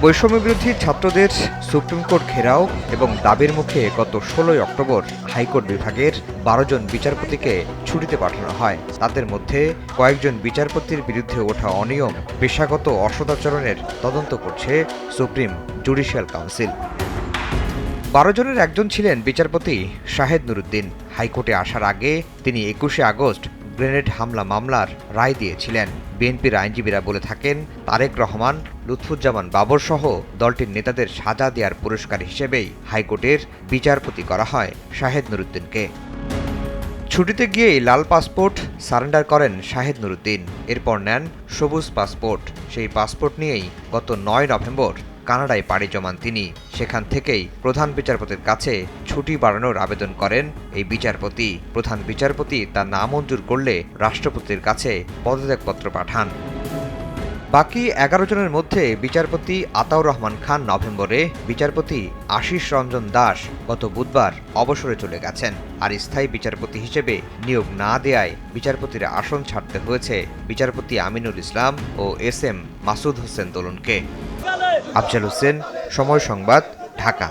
বৈষম্যবিরোধী ছাত্রদের supreme court ঘেরাও এবং দাবির মুখে গত ১৬ অক্টোবর হাইকোর্ট বিভাগের ১২ জন বিচারপতিকে ছুটিতে পাঠানো হয়। তাদের মধ্যে কয়েকজন বিচারপতির বিরুদ্ধে ওঠা অনিয়ম, পেশাগত অসদাচরণের তদন্ত করছে সুপ্রিম জুডিশিয়াল কাউন্সিল। ১২ জনের একজন ছিলেন বিচারপতি শাহেদ নুরুদ্দিন। হাইকোর্টে আসার আগে তিনি ২১শে আগস্ট গ্রেনেড হামলা মামলার রায় দিয়েছিলেন। বিএনপির আইনজীবীরা বলে থাকেন, তারেক রহমান, লুৎফুজ্জামান বাবর সহ দলটির নেতাদের সাজা দেওয়ার পুরস্কার হিসেবেই হাইকোর্টের বিচারপতি করা হয় শাহেদ নুরুদ্দিনকে। ছুটিতে গিয়েই লাল পাসপোর্ট সারেন্ডার করেন শাহেদ নুরুদ্দিন। এরপর নেন সবুজ পাসপোর্ট। সেই পাসপোর্ট নিয়েই গত ৯ নভেম্বর কানাডায় পাড়ি জমান তিনি। সেখান থেকেই প্রধান বিচারপতির কাছে ছুটি বাড়ানোর আবেদন করেন এই বিচারপতি। প্রধান বিচারপতি তা নামঞ্জুর করলে রাষ্ট্রপতির কাছে পদত্যাগপত্র পাঠান। বাকি ১১ জনের মধ্যে বিচারপতি আতাউর রহমান খান নভেম্বরে, বিচারপতি আশিস রঞ্জন দাস গত বুধবার অবসরে চলে গেছেন। আর স্থায়ী বিচারপতি হিসেবে নিয়োগ না দেয়ায় বিচারপতির আসন ছাড়তে হয়েছে বিচারপতি আমিনুল ইসলাম ও এস এম মাসুদ হোসেন দোলনকে। আফজাল হোসেন, সময় সংবাদ, ঢাকা।